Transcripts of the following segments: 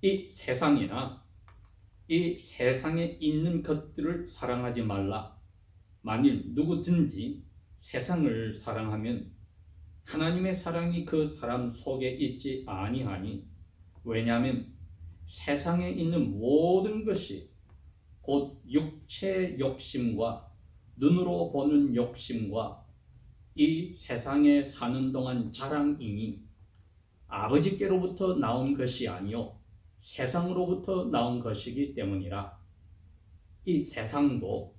이 세상이나 이 세상에 있는 것들을 사랑하지 말라. 만일 누구든지 세상을 사랑하면 하나님의 사랑이 그 사람 속에 있지 아니하니, 왜냐하면 세상에 있는 모든 것이 곧 육체의 욕심과 눈으로 보는 욕심과 이 세상에 사는 동안 자랑이니 아버지께로부터 나온 것이 아니요 세상으로부터 나온 것이기 때문이라. 이 세상도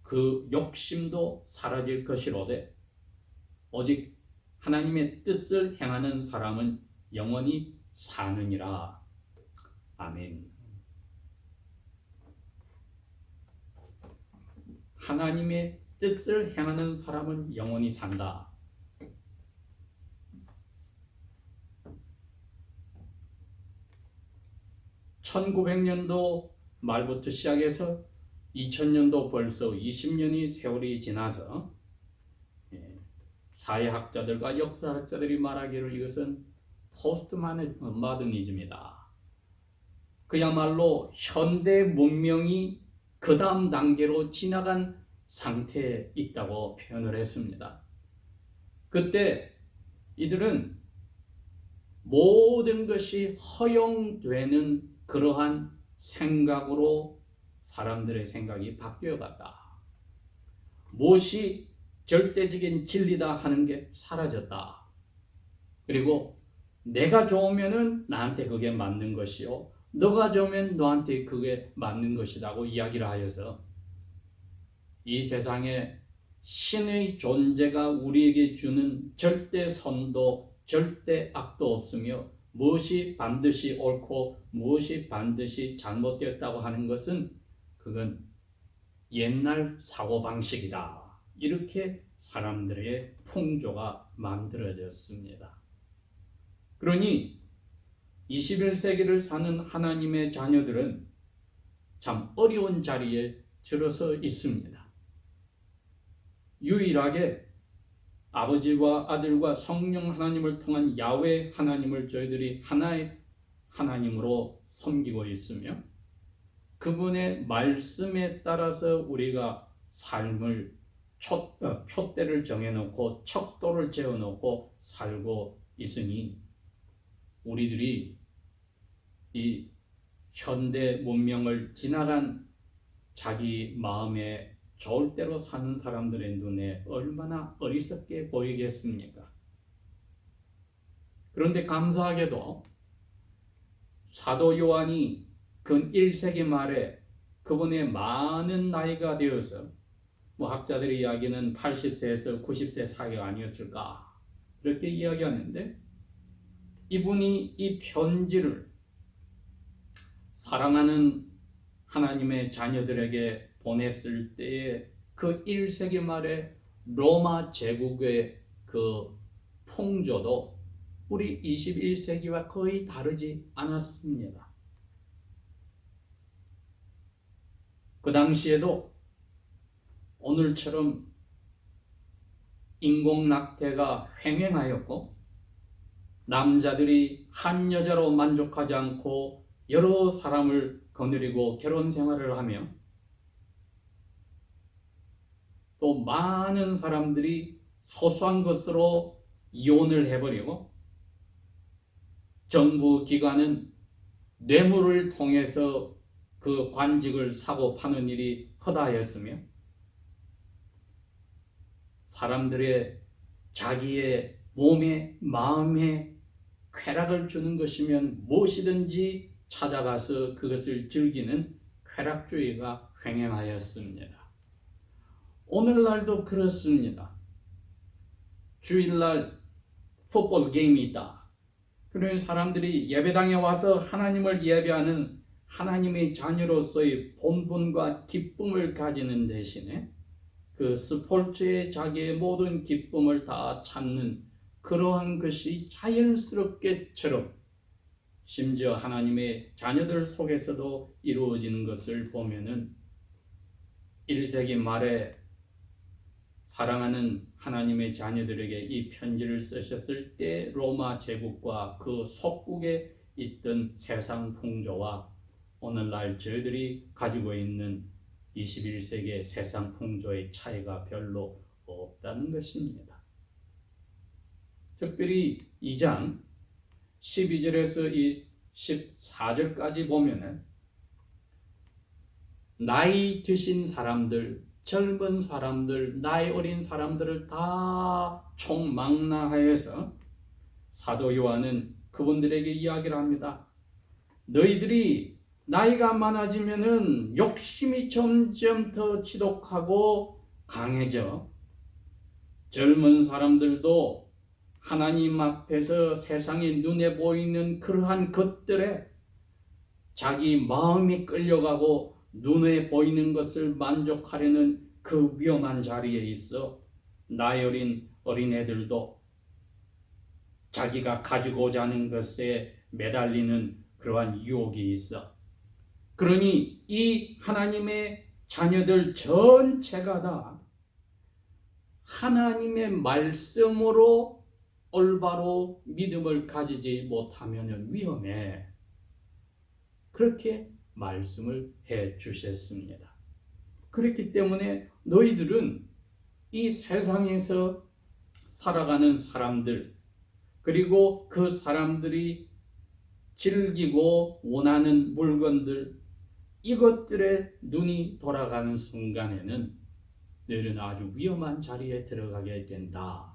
그 욕심도 사라질 것이로되 오직 하나님의 뜻을 행하는 사람은 영원히 사느니라. 아멘. 하나님의 뜻을 행하는 사람은 영원히 산다. (1900년도) 말부터 시작해서 2000년도 벌써 20년이 세월이 지나서 사회학자들과 역사학자들이 말하기를 이것은 포스트 모더니즘이다. 그야말로 현대 문명이 그 다음 단계로 지나간 상태에 있다고 표현을 했습니다. 그때 이들은 모든 것이 허용되는 그러한 생각으로 사람들의 생각이 바뀌어갔다. 무엇이 절대적인 진리다 하는 게 사라졌다. 그리고 내가 좋으면은 나한테 그게 맞는 것이요, 너가 좋으면 너한테 그게 맞는 것이라고 이야기를 하여서 이 세상에 신의 존재가 우리에게 주는 절대 선도, 절대 악도 없으며 무엇이 반드시 옳고 무엇이 반드시 잘못되었다고 하는 것은 그건 옛날 사고방식이다. 이렇게 사람들의 풍조가 만들어졌습니다. 그러니 21세기를 사는 하나님의 자녀들은 참 어려운 자리에 들어서 있습니다. 유일하게 아버지와 아들과 성령 하나님을 통한 야훼 하나님을 저희들이 하나의 하나님으로 섬기고 있으며 그분의 말씀에 따라서 우리가 삶을 표대를 정해놓고 척도를 재어놓고 살고 있으니 우리들이 이 현대 문명을 지나간 자기 마음에 좋을 대로 사는 사람들의 눈에 얼마나 어리석게 보이겠습니까? 그런데 감사하게도 사도 요한이 근 1세기 말에 그분의 많은 나이가 되어서 학자들의 이야기는 80세에서 90세 사이가 아니었을까 이렇게 이야기하는데, 이분이 이 편지를 사랑하는 하나님의 자녀들에게 보냈을 때에 그 1세기 말에 로마 제국의 그 풍조도 우리 21세기와 거의 다르지 않았습니다. 그 당시에도 오늘처럼 인공낙태가 횡행하였고 남자들이 한 여자로 만족하지 않고 여러 사람을 거느리고 결혼 생활을 하며 또 많은 사람들이 소소한 것으로 이혼을 해버리고 정부 기관은 뇌물을 통해서 그 관직을 사고 파는 일이 허다하였으며 사람들의 자기의 몸에 마음에 쾌락을 주는 것이면 무엇이든지 찾아가서 그것을 즐기는 쾌락주의가 횡행하였습니다. 오늘날도 그렇습니다. 주일날 풋볼 게임이 있다. 그러면 사람들이 예배당에 와서 하나님을 예배하는 하나님의 자녀로서의 본분과 기쁨을 가지는 대신에 그 스포츠에 자기의 모든 기쁨을 다 찾는 그러한 것이 자연스럽게처럼 심지어 하나님의 자녀들 속에서도 이루어지는 것을 보면은 1세기 말에 사랑하는 하나님의 자녀들에게 이 편지를 쓰셨을 때 로마 제국과 그 속국의 있던 세상 풍조와 오늘날 저희들이 가지고 있는 21세기의 세상 풍조의 차이가 별로 없다는 것입니다. 특별히 2장 12절에서 이 14절까지 보면은 나이 드신 사람들, 젊은 사람들, 나이 어린 사람들을 다 총망라하여서 사도 요한은 그분들에게 이야기를 합니다. 너희들이 나이가 많아지면은 욕심이 점점 더 지독하고 강해져. 젊은 사람들도 하나님 앞에서 세상에 눈에 보이는 그러한 것들에 자기 마음이 끌려가고 눈에 보이는 것을 만족하려는 그 위험한 자리에 있어 나이 어린 어린애들도 자기가 가지고자 하는 것에 매달리는 그러한 유혹이 있어. 그러니 이 하나님의 자녀들 전체가 다 하나님의 말씀으로 올바로 믿음을 가지지 못하면 위험해. 그렇게 말씀을 해 주셨습니다. 그렇기 때문에 너희들은 이 세상에서 살아가는 사람들, 그리고 그 사람들이 즐기고 원하는 물건들, 이것들에 눈이 돌아가는 순간에는 너희는 아주 위험한 자리에 들어가게 된다.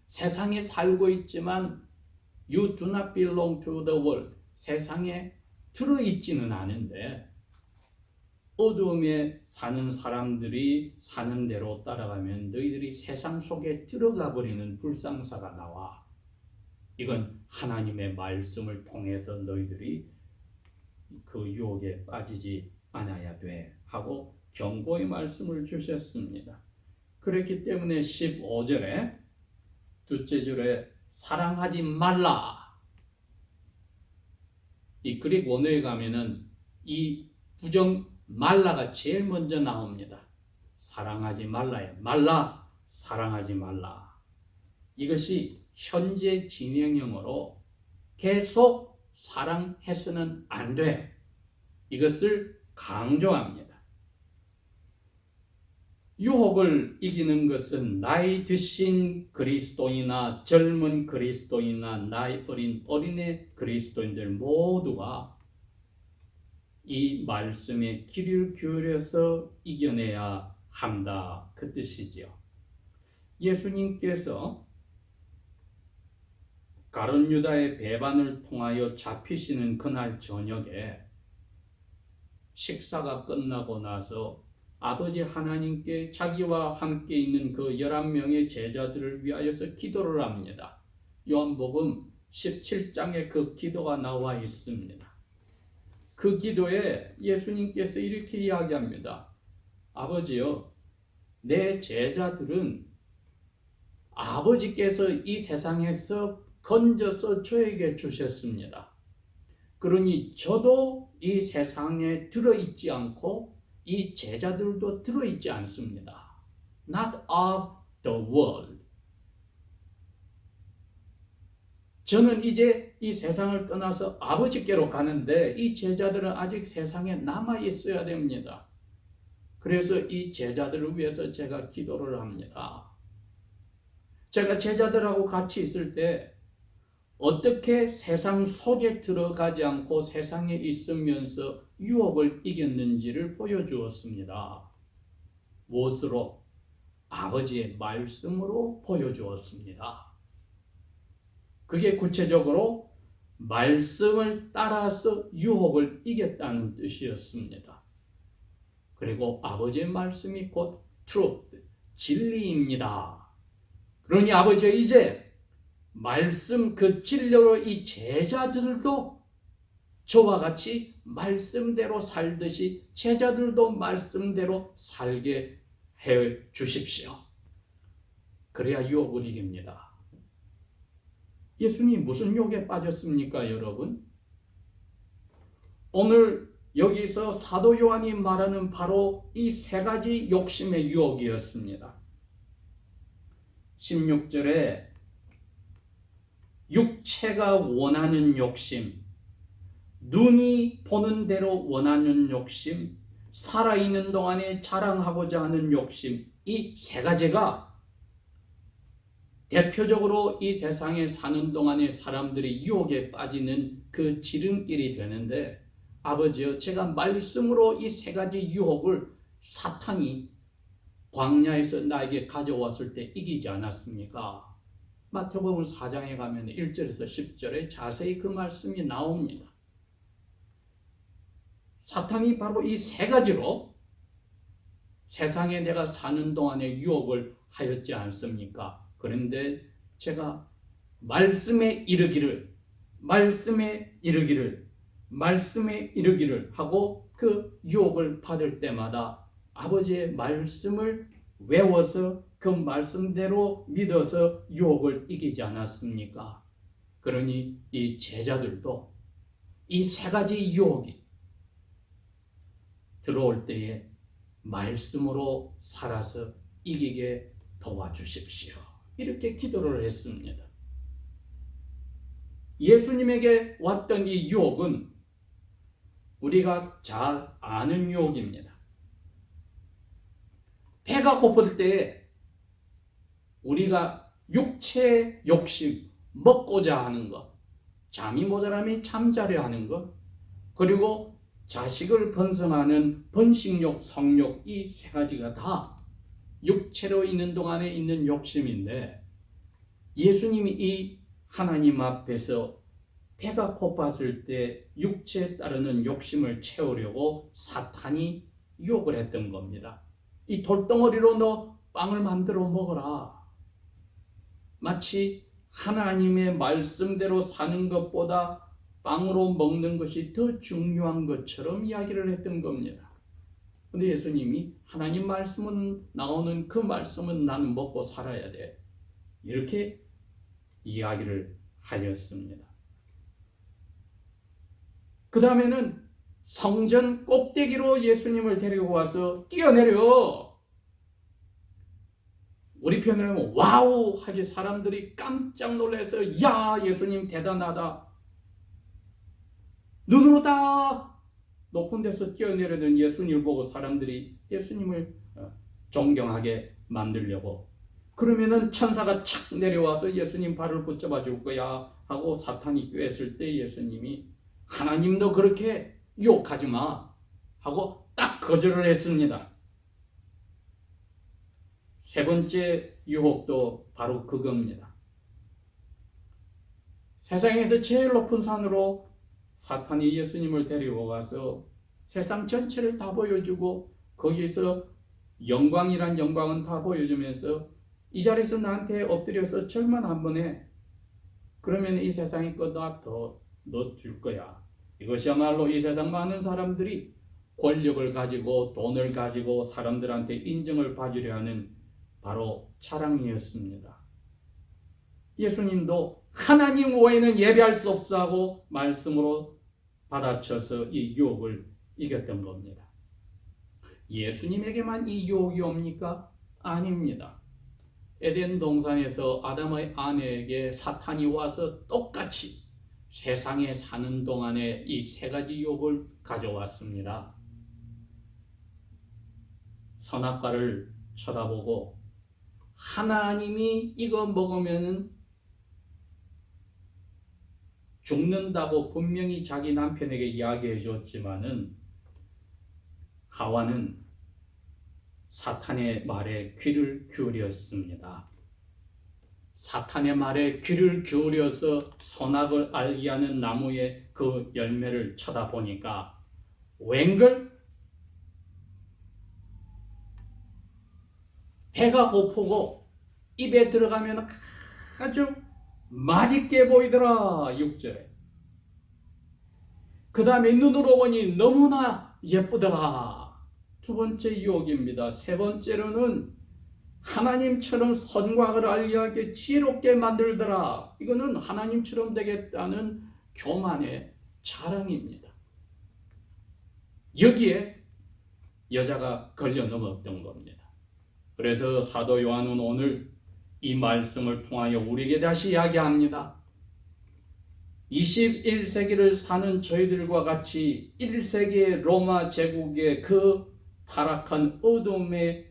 세상에 살고 있지만 You do not belong to the world. 세상에 들어있지는 않은데 어두움에 사는 사람들이 사는 대로 따라가면 너희들이 세상 속에 들어가 버리는 불상사가 나와. 이건 하나님의 말씀을 통해서 너희들이 그 유혹에 빠지지 않아야 돼 하고 경고의 말씀을 주셨습니다. 그렇기 때문에 15절에 둘째 줄에 사랑하지 말라. 이 그릭 원어에 가면은 이 부정 말라가 제일 먼저 나옵니다. 사랑하지 말라에 말라, 사랑하지 말라. 이것이 현재 진행형으로 계속 사랑해서는 안 돼. 이것을 강조합니다. 유혹을 이기는 것은 나이 드신 그리스도인이나 젊은 그리스도인이나 나이 어린 어린애 그리스도인들 모두가 이 말씀에 귀를 기울여서 이겨내야 한다. 그 뜻이지요. 예수님께서 가룟 유다의 배반을 통하여 잡히시는 그날 저녁에 식사가 끝나고 나서 아버지 하나님께 자기와 함께 있는 그 11명의 제자들을 위하여서 기도를 합니다. 요한복음 17장에 그 기도가 나와 있습니다. 그 기도에 예수님께서 이렇게 이야기합니다. 아버지요, 내 제자들은 아버지께서 이 세상에서 건져서 저에게 주셨습니다. 그러니 저도 이 세상에 들어있지 않고 이 제자들도 들어있지 않습니다. Not of the world. 저는 이제 이 세상을 떠나서 아버지께로 가는데 이 제자들은 아직 세상에 남아 있어야 됩니다. 그래서 이 제자들을 위해서 제가 기도를 합니다. 제가 제자들하고 같이 있을 때 어떻게 세상 속에 들어가지 않고 세상에 있으면서 유혹을 이겼는지를 보여주었습니다. 무엇으로? 아버지의 말씀으로 보여주었습니다. 그게 구체적으로 말씀을 따라서 유혹을 이겼다는 뜻이었습니다. 그리고 아버지의 말씀이 곧 truth, 진리입니다. 그러니 아버지가 이제 말씀 그 진리로 이 제자들도 저와 같이 말씀대로 살듯이 제자들도 말씀대로 살게 해 주십시오. 그래야 유혹을 이깁니다. 예수님 무슨 유혹에 빠졌습니까, 여러분? 오늘 여기서 사도 요한이 말하는 바로 이 세 가지 욕심의 유혹이었습니다. 16절에 육체가 원하는 욕심, 눈이 보는 대로 원하는 욕심, 살아있는 동안에 자랑하고자 하는 욕심, 이 세 가지가 대표적으로 이 세상에 사는 동안에 사람들이 유혹에 빠지는 그 지름길이 되는데, 아버지여, 제가 말씀으로 이 세 가지 유혹을 사탄이 광야에서 나에게 가져왔을 때 이기지 않았습니까? 마태복음 4장에 가면 1절에서 10절에 자세히 그 말씀이 나옵니다. 사탄이 바로 이 세 가지로 세상에 내가 사는 동안에 유혹을 하였지 않습니까? 그런데 제가 말씀에 이르기를 하고 그 유혹을 받을 때마다 아버지의 말씀을 외워서 그 말씀대로 믿어서 유혹을 이기지 않았습니까? 그러니 이 제자들도 이 세 가지 유혹이 들어올 때에 말씀으로 살아서 이기게 도와주십시오. 이렇게 기도를 했습니다. 예수님에게 왔던 이 유혹은 우리가 잘 아는 유혹입니다. 배가 고플 때 우리가 육체의 욕심, 먹고자 하는 것, 잠이 모자라면 잠자려 하는 것, 그리고 자식을 번성하는 번식욕, 성욕, 이 세 가지가 다 육체로 있는 동안에 있는 욕심인데, 예수님이 이 하나님 앞에서 배가 고팠을 때 육체에 따르는 욕심을 채우려고 사탄이 유혹을 했던 겁니다. 이 돌덩어리로 너 빵을 만들어 먹어라. 마치 하나님의 말씀대로 사는 것보다 빵으로 먹는 것이 더 중요한 것처럼 이야기를 했던 겁니다. 근데 예수님이 하나님 말씀은 나오는 그 말씀은 나는 먹고 살아야 돼. 이렇게 이야기를 하였습니다. 그 다음에는 성전 꼭대기로 예수님을 데리고 와서 뛰어내려. 우리 편으로 하면 와우 하게 사람들이 깜짝 놀라서 야, 예수님 대단하다. 눈으로 다 높은 데서 뛰어내리는 예수님을 보고 사람들이 예수님을 존경하게 만들려고, 그러면은 천사가 착 내려와서 예수님 발을 붙잡아 줄 거야 하고 사탄이 꾀했을 때 예수님이 하나님도 그렇게 유혹하지 마 하고 딱 거절을 했습니다. 세 번째 유혹도 바로 그겁니다. 세상에서 제일 높은 산으로 사탄이 예수님을 데리고 가서 세상 전체를 다 보여주고 거기서 영광이란 영광은 다 보여주면서 이 자리에서 나한테 엎드려서 절만 한번 해. 그러면 이 세상의 것 다 더 너 줄 거야. 이것이야말로 이 세상 많은 사람들이 권력을 가지고 돈을 가지고 사람들한테 인정을 받으려 하는 바로 자랑이었습니다. 예수님도 하나님 외에는 예배할 수 없어 하고 말씀으로 받아쳐서 이 유혹을 이겼던 겁니다. 예수님에게만 이 유혹이 옵니까? 아닙니다. 에덴 동산에서 아담의 아내에게 사탄이 와서 똑같이 세상에 사는 동안에 이 세 가지 유혹을 가져왔습니다. 선악과를 쳐다보고 하나님이 이거 먹으면 죽는다고 분명히 자기 남편에게 이야기해 줬지만은 하와는 사탄의 말에 귀를 기울였습니다. 사탄의 말에 귀를 기울여서 선악을 알게 하는 나무의 그 열매를 쳐다보니까 웬걸 배가 고프고 입에 들어가면 아주 맛있게 보이더라. 6절에. 그 다음에 눈으로 보니 너무나 예쁘더라. 두 번째 유혹입니다. 세 번째로는 하나님처럼 선과 악을 알게 하게 지혜롭게 만들더라. 이거는 하나님처럼 되겠다는 교만의 자랑입니다. 여기에 여자가 걸려 넘었던 겁니다. 그래서 사도 요한은 오늘 이 말씀을 통하여 우리에게 다시 이야기합니다. 21세기를 사는 저희들과 같이 1세기의 로마 제국의 그 타락한 어둠의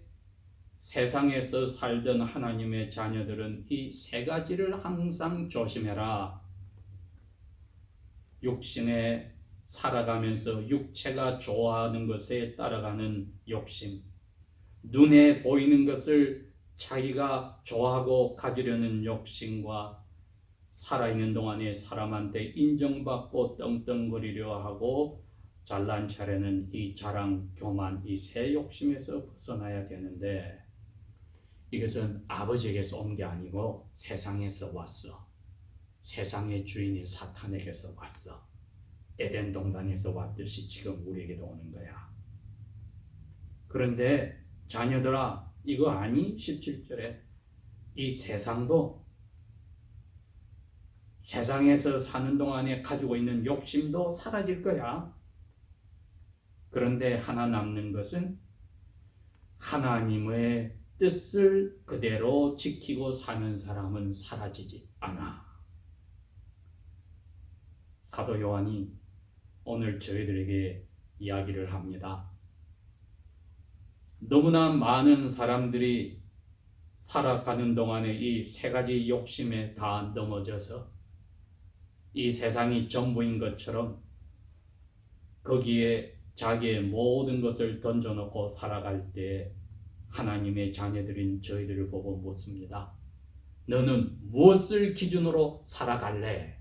세상에서 살던 하나님의 자녀들은 이 세 가지를 항상 조심해라. 육신에 살아가면서 육체가 좋아하는 것에 따라가는 욕심, 눈에 보이는 것을 자기가 좋아하고 가지려는 욕심과 살아있는 동안에 사람한테 인정받고 떵떵거리려 하고 잘난 차례는 이 자랑, 교만, 이 세 욕심에서 벗어나야 되는데 이것은 아버지에게서 온 게 아니고 세상에서 왔어. 세상의 주인이 사탄에게서 왔어. 에덴 동산에서 왔듯이 지금 우리에게도 오는 거야. 그런데 자녀들아 이거 아니? 17절에 이 세상도 세상에서 사는 동안에 가지고 있는 욕심도 사라질 거야. 그런데 하나 남는 것은 하나님의 뜻을 그대로 지키고 사는 사람은 사라지지 않아. 사도 요한이 오늘 저희들에게 이야기를 합니다. 너무나 많은 사람들이 살아가는 동안에 이 세 가지 욕심에 다 넘어져서 이 세상이 전부인 것처럼 거기에 자기의 모든 것을 던져놓고 살아갈 때 하나님의 자녀들인 저희들을 보고 묻습니다. 너는 무엇을 기준으로 살아갈래?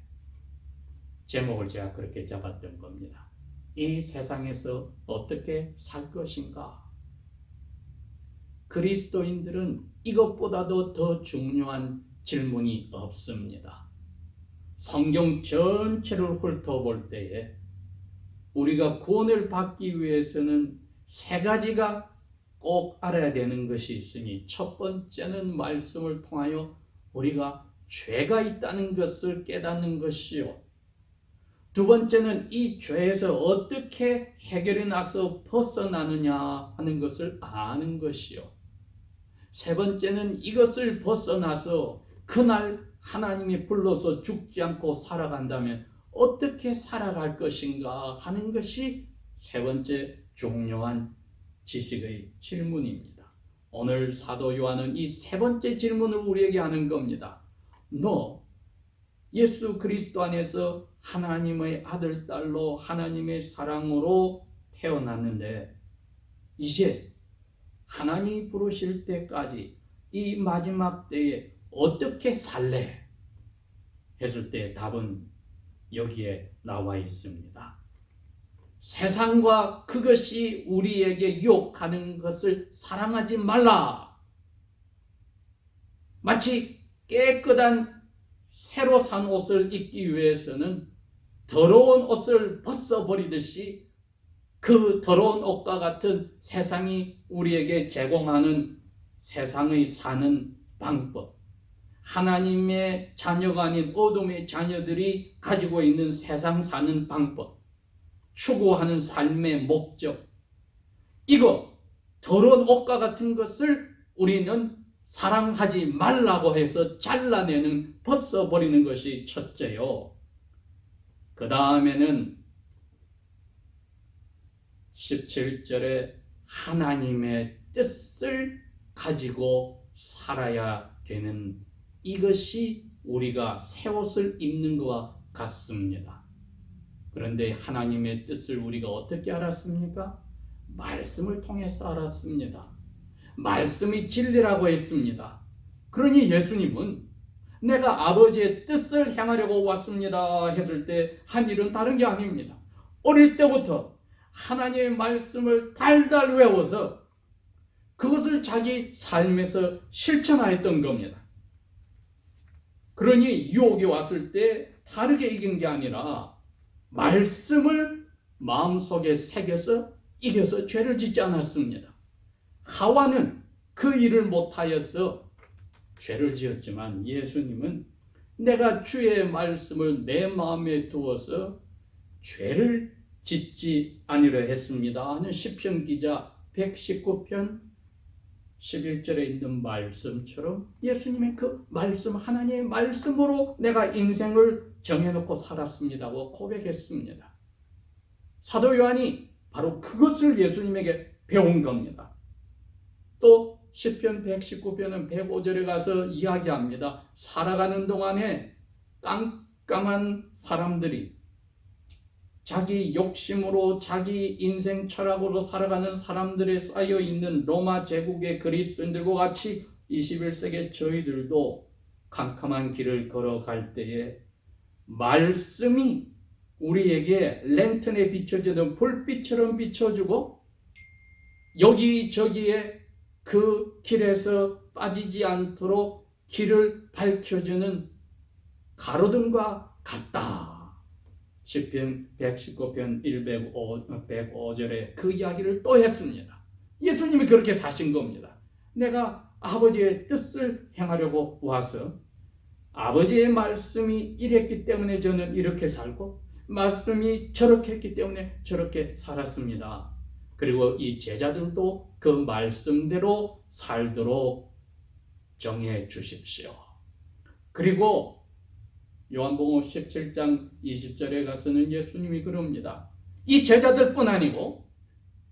제목을 제가 그렇게 잡았던 겁니다. 이 세상에서 어떻게 살 것인가? 그리스도인들은 이것보다도 더 중요한 질문이 없습니다. 성경 전체를 훑어볼 때에 우리가 구원을 받기 위해서는 세 가지가 꼭 알아야 되는 것이 있으니 첫 번째는 말씀을 통하여 우리가 죄가 있다는 것을 깨닫는 것이요. 두 번째는 이 죄에서 어떻게 해결해 나서 벗어나느냐 하는 것을 아는 것이요. 세 번째는 이것을 벗어나서 그날 하나님이 불러서 죽지 않고 살아간다면 어떻게 살아갈 것인가 하는 것이 세 번째 중요한 지식의 질문입니다. 오늘 사도 요한은 이 세 번째 질문을 우리에게 하는 겁니다. 너 예수 그리스도 안에서 하나님의 아들, 딸로 하나님의 사랑으로 태어났는데 이제 하나님이 부르실 때까지 이 마지막 때에 어떻게 살래? 했을 때 답은 여기에 나와 있습니다. 세상과 그것이 우리에게 유혹하는 것을 사랑하지 말라. 마치 깨끗한 새로 산 옷을 입기 위해서는 더러운 옷을 벗어버리듯이 그 더러운 옷과 같은 세상이 우리에게 제공하는 세상의 사는 방법, 하나님의 자녀가 아닌 어둠의 자녀들이 가지고 있는 세상 사는 방법, 추구하는 삶의 목적, 이거 더러운 옷과 같은 것을 우리는 사랑하지 말라고 해서 잘라내는, 벗어버리는 것이 첫째요. 그 다음에는 17절에 하나님의 뜻을 가지고 살아야 되는, 이것이 우리가 새 옷을 입는 것과 같습니다. 그런데 하나님의 뜻을 우리가 어떻게 알았습니까? 말씀을 통해서 알았습니다. 말씀이 진리라고 했습니다. 그러니 예수님은 내가 아버지의 뜻을 행하려고 왔습니다 했을 때 한 일은 다른 게 아닙니다. 어릴 때부터 하나님의 말씀을 달달 외워서 그것을 자기 삶에서 실천하였던 겁니다. 그러니 유혹이 왔을 때 다르게 이긴 게 아니라 말씀을 마음속에 새겨서 이겨서 죄를 짓지 않았습니다. 하와는 그 일을 못하여서 죄를 지었지만 예수님은 내가 주의 말씀을 내 마음에 두어서 죄를 짓지 아니려 했습니다 하는 시편 기자 119편 11절에 있는 말씀처럼 예수님의 그 말씀, 하나님의 말씀으로 내가 인생을 정해놓고 살았습니다고 고백했습니다. 사도 요한이 바로 그것을 예수님에게 배운 겁니다. 또 시편 119편은 105절에 가서 이야기합니다. 살아가는 동안에 깜깜한 사람들이 자기 욕심으로 자기 인생 철학으로 살아가는 사람들에 쌓여있는 로마 제국의 그리스도인들과 같이 21세기 저희들도 캄캄한 길을 걸어갈 때에 말씀이 우리에게 랜턴에 비춰지는 불빛처럼 비춰주고 여기저기에 그 길에서 빠지지 않도록 길을 밝혀주는 가로등과 같다. 시편 119편 105절에 그 이야기를 또 했습니다. 예수님이 그렇게 사신 겁니다. 내가 아버지의 뜻을 행하려고 와서 아버지의 말씀이 이랬기 때문에 저는 이렇게 살고 말씀이 저렇게 했기 때문에 저렇게 살았습니다. 그리고 이 제자들도 그 말씀대로 살도록 정해 주십시오. 그리고 요한복음 17장 20절에 가서는 예수님이 그럽니다. 이 제자들뿐 아니고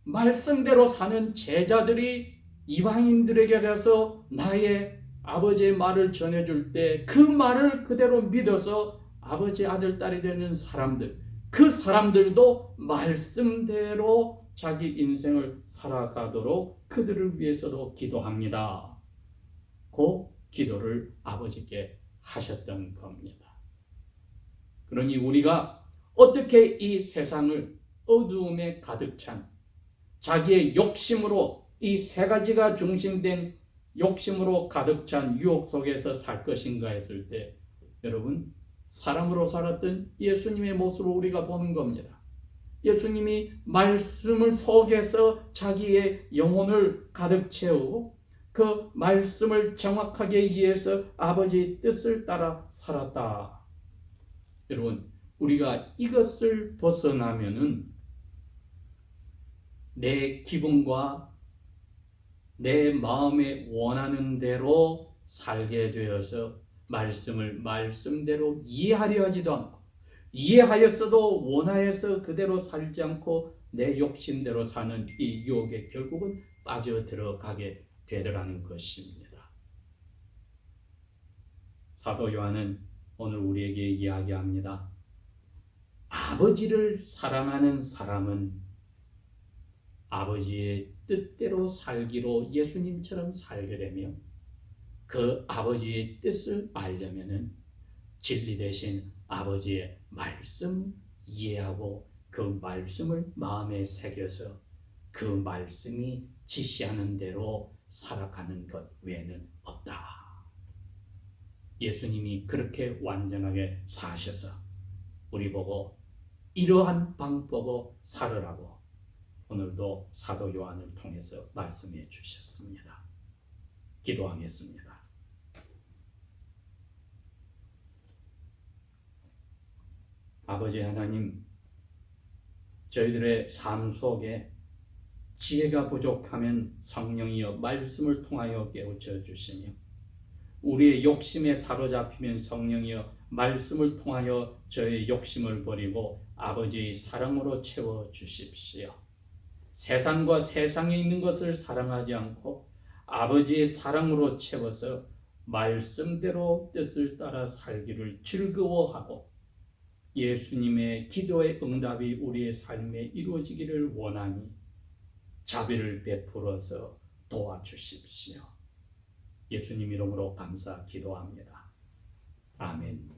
말씀대로 사는 제자들이 이방인들에게 가서 나의 아버지의 말을 전해줄 때 그 말을 그대로 믿어서 아버지 아들 딸이 되는 사람들, 그 사람들도 말씀대로 자기 인생을 살아가도록 그들을 위해서도 기도합니다. 그 기도를 아버지께 하셨던 겁니다. 그러니 우리가 어떻게 이 세상을 어두움에 가득 찬 자기의 욕심으로 이 세 가지가 중심된 욕심으로 가득 찬 유혹 속에서 살 것인가 했을 때 여러분 사람으로 살았던 예수님의 모습을 우리가 보는 겁니다. 예수님이 말씀을 속에서 자기의 영혼을 가득 채우고 그 말씀을 정확하게 이해해서 아버지의 뜻을 따라 살았다. 여러분 우리가 이것을 벗어나면은 내 기분과 내 마음에 원하는 대로 살게 되어서 말씀을 말씀대로 이해하려 하지도 않고 이해하였어도 원하여서 그대로 살지 않고 내 욕심대로 사는 이 유혹에 결국은 빠져들어가게 되더라는 것입니다. 사도 요한은 오늘 우리에게 이야기합니다. 아버지를 사랑하는 사람은 아버지의 뜻대로 살기로 예수님처럼 살게 되며 그 아버지의 뜻을 알려면은 진리 대신 아버지의 말씀 이해하고 그 말씀을 마음에 새겨서 그 말씀이 지시하는 대로 살아가는 것 외에는 없다. 예수님이 그렇게 완전하게 사셔서 우리 보고 이러한 방법으로 살으라고 오늘도 사도 요한을 통해서 말씀해 주셨습니다. 기도하겠습니다. 아버지 하나님, 저희들의 삶 속에 지혜가 부족하면 성령이여 말씀을 통하여 깨우쳐 주시며 우리의 욕심에 사로잡히면 성령이여 말씀을 통하여 저의 욕심을 버리고 아버지의 사랑으로 채워 주십시오. 세상과 세상에 있는 것을 사랑하지 않고 아버지의 사랑으로 채워서 말씀대로 뜻을 따라 살기를 즐거워하고 예수님의 기도의 응답이 우리의 삶에 이루어지기를 원하니 자비를 베풀어서 도와주십시오. 예수님 이름으로 감사 기도합니다. 아멘.